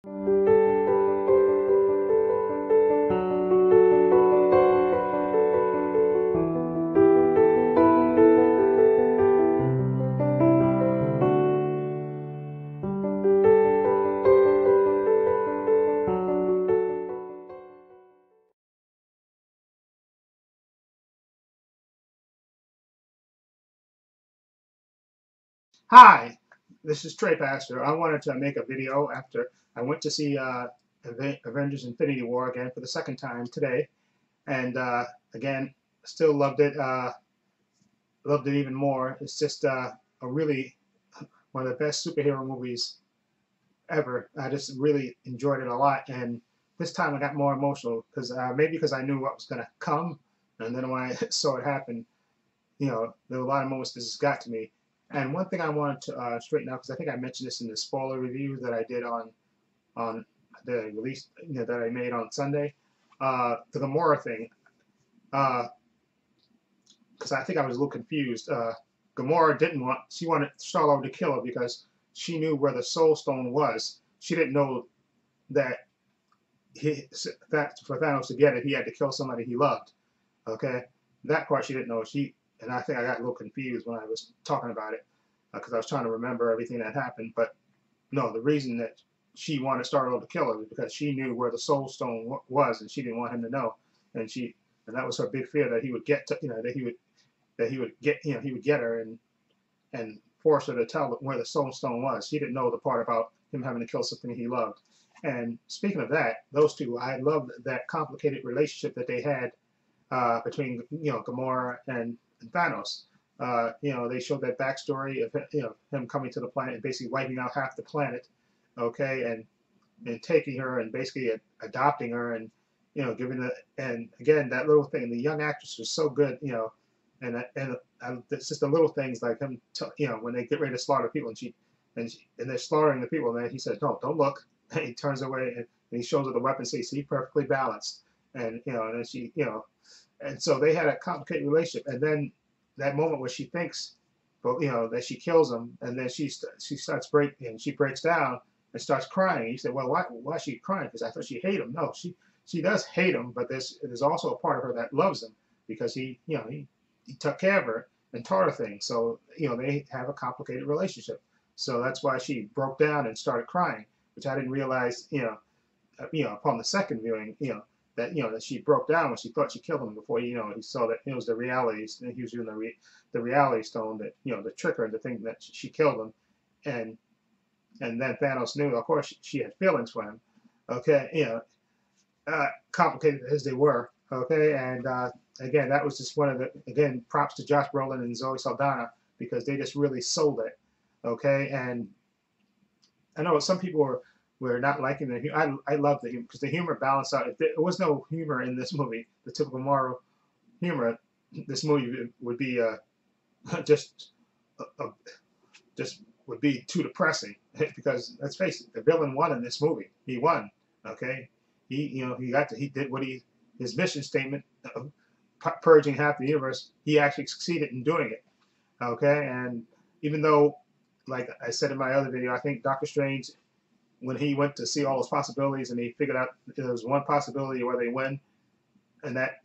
Hi, this is Trey Pastor. I wanted to make a video after I went to see Avengers Infinity War again for the second time today. And again, still loved it even more. It's just a really one of the best superhero movies ever. I just really enjoyed it a lot. And this time I got more emotional because maybe because I knew what was going to come. And then when I saw it happen, there were a lot of moments that just got to me. And one thing I wanted to straighten out, because I think I mentioned this in the spoiler review that I did on the release, that I made on Sunday, the Gamora thing, because I think I was a little confused. Gamora she wanted Star-Lord to kill her because she knew where the Soul Stone was. She didn't know that that for Thanos to get it, he had to kill somebody he loved. Okay, that part she didn't know. And I think I got a little confused when I was talking about it because I was trying to remember everything that happened. But no, the reason that she wanted Star-Lord to kill her was because she knew where the Soul Stone was, and she didn't want him to know. And that was her big fear, that he would get to, he would get her and force her to tell where the Soul Stone was. She didn't know the part about him having to kill something he loved. And speaking of that, those two, I loved that complicated relationship that they had between Gamora and Thanos. They showed that backstory of him coming to the planet and basically wiping out half the planet, okay, and taking her and basically adopting her and giving the, and again, that little thing. The young actress was so good, and it's just the little things like him, when they get ready to slaughter people and they're slaughtering the people, and then he says, "No, don't look." And he turns away and he shows her the weapon. See, perfectly balanced, and and then she, and so they had a complicated relationship. And then that moment where she thinks, but that she kills him, and then she starts breaking, and she breaks down and starts crying. You said, well, why is she crying? Because I thought she hated him. No, she does hate him, but there's also a part of her that loves him because he took care of her and taught her things. So they have a complicated relationship. So that's why she broke down and started crying, which I didn't realize upon the second viewing, that she broke down when she thought she killed him before he saw that it was the reality. He was using the reality stone that the tricker, the thing that she killed him, and then Thanos knew. Of course, she had feelings for him. Okay, complicated as they were. Okay, and again, that was just one of the props to Josh Brolin and Zoe Saldana because they just really sold it. Okay, and I know some people were not liking the humor. I love the humor because the humor balanced out. If there was no humor in this movie, the typical Marvel humor, this movie would be just just would be too depressing because let's face it, the villain won in this movie. He won. Okay, he did what his mission statement of purging half the universe. He actually succeeded in doing it. Okay, and even though, like I said in my other video, I think Doctor Strange, when he went to see all those possibilities and he figured out there was one possibility where they win, and that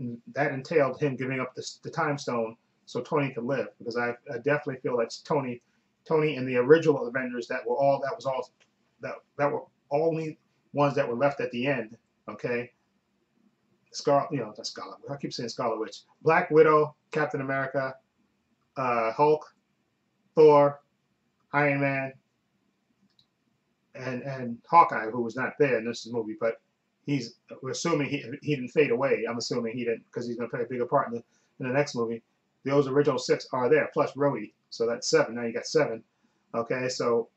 entailed him giving up the time stone so Tony could live. Because I definitely feel that Tony and the original Avengers that were only ones that were left at the end. Okay, Scarlet. I keep saying Scarlet Witch, Black Widow, Captain America, Hulk, Thor, Iron Man, and Hawkeye, who was not there in this movie, but we're assuming he didn't fade away. I'm assuming he didn't because he's going to play a bigger part in the next movie. Those original 6 are there, plus Rhodey, so that's 7. Now you got 7. Okay, so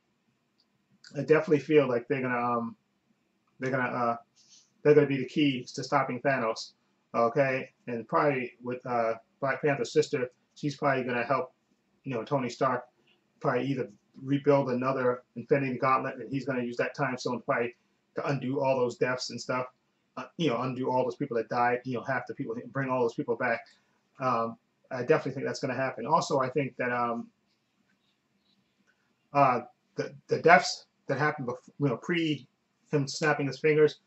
I definitely feel like they're gonna be the key to stopping Thanos. Okay, and probably with Black Panther's sister, she's probably gonna help Tony Stark probably either rebuild another Infinity Gauntlet, and he's going to use that time stone probably to undo all those deaths and stuff. Undo all those people that died. Half the people, bring all those people back. I definitely think that's going to happen. Also, I think that the deaths that happened before, pre him snapping his fingers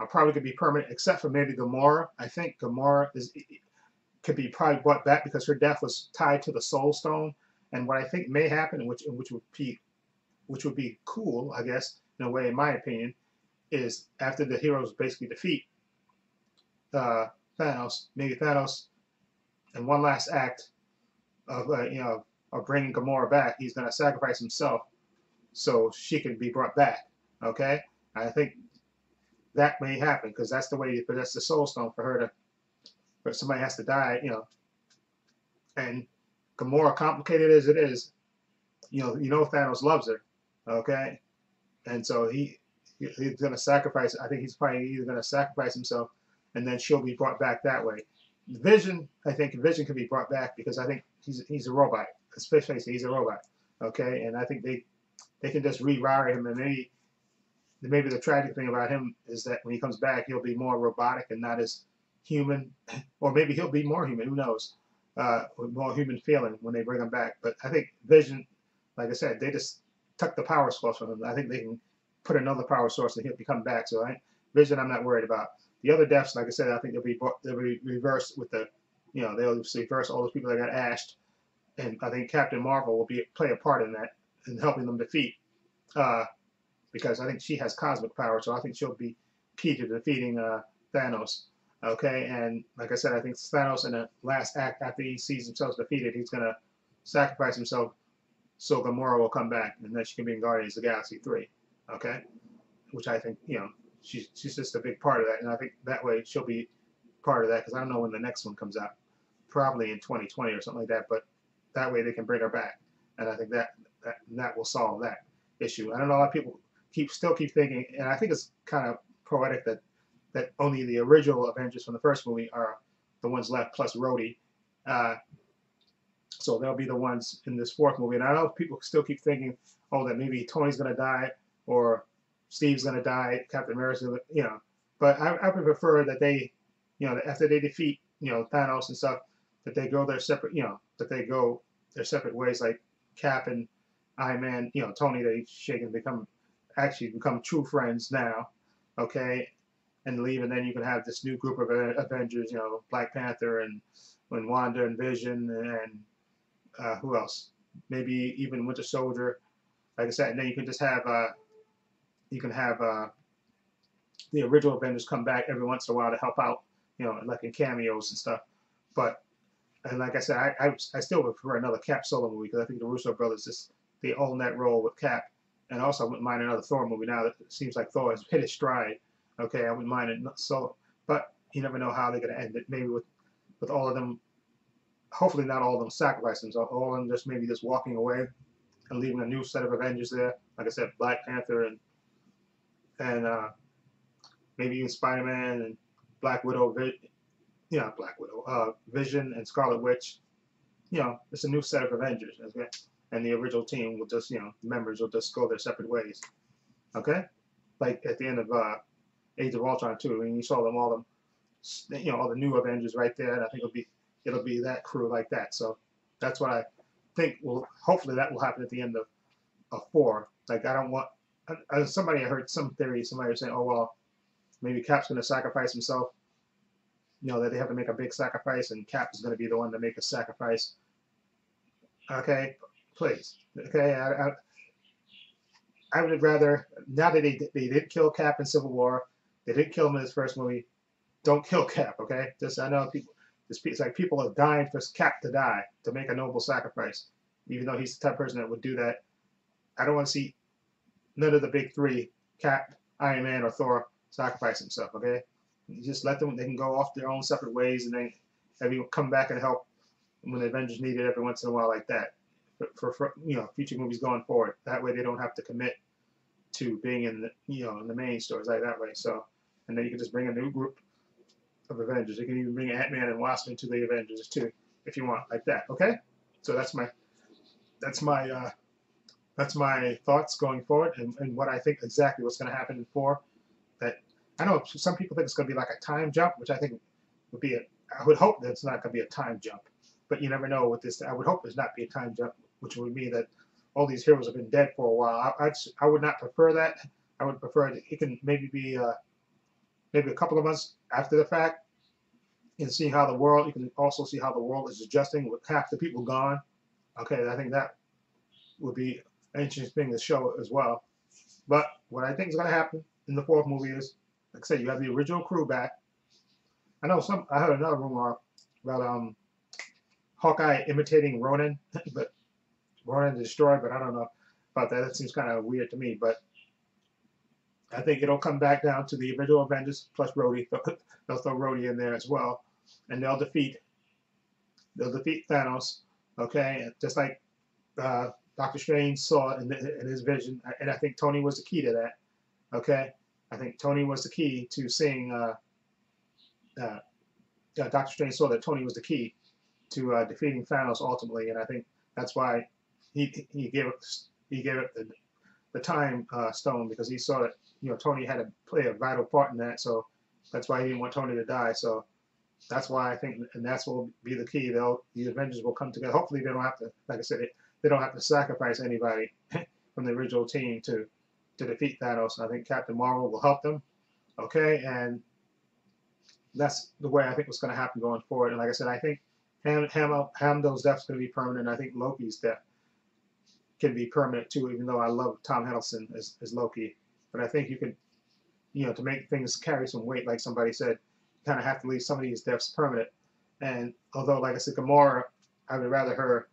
are probably going to be permanent, except for maybe Gamora. I think Gamora could be probably brought back because her death was tied to the Soul Stone. And what I think may happen, which would be cool, I guess, in a way, in my opinion, is after the heroes basically defeat uh, Thanos, maybe Thanos, in one last act of of bringing Gamora back, he's going to sacrifice himself so she can be brought back. Okay, I think that may happen because that's the way you possess the Soul Stone for her to. But somebody has to die, and Gamora, complicated as it is, Thanos loves her, okay, and so he's going to sacrifice. I think he's probably either going to sacrifice himself, and then she'll be brought back that way. Vision, I think Vision can be brought back because I think he's a robot, especially he's a robot, okay, and I think they can just rewire him, and maybe the tragic thing about him is that when he comes back, he'll be more robotic and not as human, or maybe he'll be more human. Who knows? With more human feeling when they bring him back. But I think Vision, like I said, they just took the power source from him. I think they can put another power source and he'll come back. So Vision, I'm not worried about. The other deaths, like I said, I think they'll be reversed with they'll reverse all those people that got ashed, and I think Captain Marvel will play a part in that in helping them defeat. Because I think she has cosmic power, so I think she'll be key to defeating Thanos. Okay, and like I said, I think Thanos in the last act, after he sees himself defeated, he's gonna sacrifice himself so Gamora will come back, and then she can be in Guardians of the Galaxy 3. Okay, which I think she's just a big part of that, and I think that way she'll be part of that because I don't know when the next one comes out, probably in 2020 or something like that. But that way they can bring her back, and I think that will solve that issue. I don't know, a lot of people still keep thinking, and I think it's kind of poetic that only the original Avengers from the first movie are the ones left, plus Rhodey. So they'll be the ones in this fourth movie. And I know people still keep thinking, oh, that maybe Tony's going to die or Steve's going to die, Captain America's going to, But I would prefer that they, after they defeat, Thanos and stuff, that they go their separate, that they go their separate ways, like Cap and Iron Man, Tony, they shake and become true friends now, okay, and leave, and then you can have this new group of Avengers, Black Panther and Wanda and Vision and who else? Maybe even Winter Soldier, like I said, and then you can just have the original Avengers come back every once in a while to help out, like in cameos and stuff. But and like I said, I still would prefer another Cap solo movie because I think the Russo brothers they own that role with Cap. And also, I wouldn't mind another Thor movie now that it seems like Thor has hit his stride. Okay, I wouldn't mind it solo, but you never know how they're going to end it. Maybe with all of them, hopefully not all of them sacrificing themselves, all of them maybe just walking away and leaving a new set of Avengers there. Like I said, Black Panther and maybe even Spider-Man and Black Widow, Vision and Scarlet Witch. It's a new set of Avengers. Okay? And the original team will just, members will just go their separate ways. Okay? Like at the end of Age of Ultron too, and you saw them all the new Avengers right there, and I think it'll be that crew like that. So that's what I think hopefully that will happen at the end of 4. Like I don't want I heard some theory, somebody was saying, oh well, maybe Cap's gonna sacrifice himself. That they have to make a big sacrifice and Cap is gonna be the one to make a sacrifice. Okay, please. Okay, I would rather, now that they didn't kill Cap in Civil War, they didn't kill him in his first movie, don't kill Cap, okay? I know it's like people are dying for Cap to die, to make a noble sacrifice, even though he's the type of person that would do that. I don't want to see none of the big 3, Cap, Iron Man, or Thor, sacrifice himself, okay? You just let them, they can go off their own separate ways, and then everyone come back and help when the Avengers need it every once in a while like that. For future movies going forward. That way they don't have to commit to being in the main stories like that way. So, and then you can just bring a new group of Avengers. You can even bring Ant-Man and Wasp into the Avengers too, if you want, like that. Okay. So that's my thoughts going forward, and what I think exactly what's going to happen in 4. That I know some people think it's going to be like a time jump, which I think would be I would hope that it's not going to be a time jump. But you never know with this. I would hope there's not be a time jump, which would mean that all these heroes have been dead for a while. I would not prefer that, I would prefer that it can maybe be maybe a couple of months after the fact, and see how the world. You can also see how the world is adjusting with half the people gone. Okay, I think that would be an interesting thing to show as well. But what I think is going to happen in the fourth movie is, like I said, you have the original crew back. I know some. I heard another rumor about Hawkeye imitating Ronin, but Ronin destroyed. But I don't know about that. That seems kind of weird to me. But I think it'll come back down to the original Avengers plus Rhodey. They'll throw Rhodey in there as well, and they'll defeat Thanos. Okay, just like Doctor Strange saw in his vision, and I think Tony was the key to that. Okay, I think Tony was the key to seeing. Doctor Strange saw that Tony was the key to defeating Thanos ultimately, and I think that's why he gave it the time stone, because he saw that Tony had to play a vital part in that, so that's why he didn't want Tony to die. So that's why I think, and that's will be the key. The Avengers will come together. Hopefully, they don't have to, like I said, they don't have to sacrifice anybody from the original team to defeat Thanos. I think Captain Marvel will help them. Okay, and that's the way I think what's going to happen going forward. And like I said, I think Hamdell's death's going to be permanent. I think Loki's death can be permanent too, even though I love Tom Hiddleston as Loki. But I think you can, to make things carry some weight, like somebody said, you kind of have to leave some of these deaths permanent. And although, like I said, Gamora, I would rather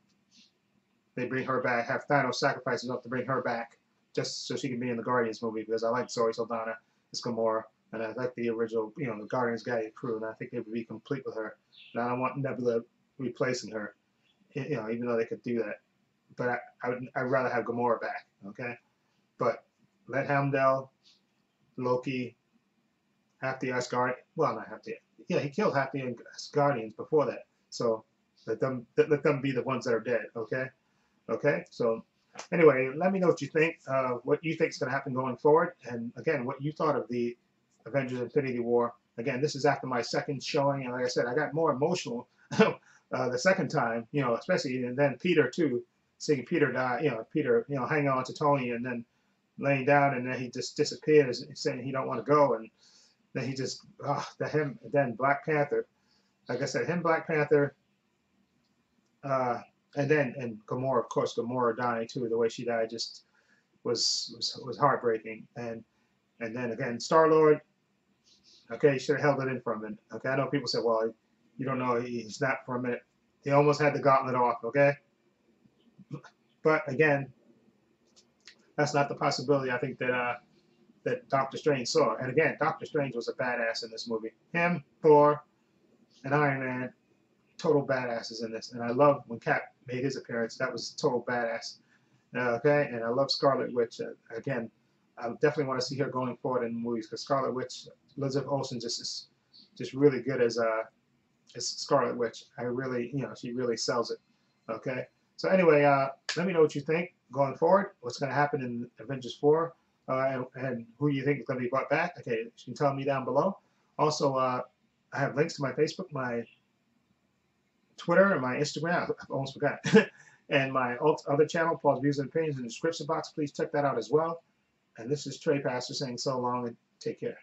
they bring her back, have Thanos sacrifice enough to bring her back, just so she can be in the Guardians movie, because I like Zoe Saldana as Gamora, and I like the original, the Guardians guy crew, and I think they would be complete with her. And I don't want Nebula replacing her, even though they could do that. But I'd rather have Gamora back, okay? But let Hamdell, Loki, half the Asgard, well, not half the, yeah, he killed half the Asgardians before that. So let them be the ones that are dead, okay? Okay, so anyway, let me know what you think is going to happen going forward, and again, what you thought of the Avengers Infinity War. Again, this is after my second showing, and like I said, I got more emotional the second time, especially, and then Peter too, seeing Peter die, Peter, hang on to Tony, and then laying down, and then he just disappears, saying he don't want to go, and then he just, then Black Panther, like I said, Black Panther, and Gamora, of course, Gamora dying too, the way she died just was heartbreaking, and then again, Star-Lord, okay, he should have held it in for a minute, okay, I know people say, well, you don't know, he snapped for a minute, he almost had the gauntlet off, okay, but again, that's not the possibility I think that Doctor Strange saw, and again, Doctor Strange was a badass in this movie, him, Thor, and Iron Man, total badasses in this, and I love when Cap made his appearance. That was total badass. Okay, and I love Scarlet Witch. Again, I definitely want to see her going forward in movies, because Scarlet Witch, Elizabeth Olsen is just really good as Scarlet Witch. I really, she really sells it. Okay, so anyway, let me know what you think going forward. What's going to happen in Avengers 4, and who you think is going to be brought back? Okay, you can tell me down below. Also, I have links to my Facebook, my Twitter, and my Instagram. I almost forgot. And my other channel, Paul's Views and Opinions, in the description box. Please check that out as well. And this is Trey Pastor saying so long and take care.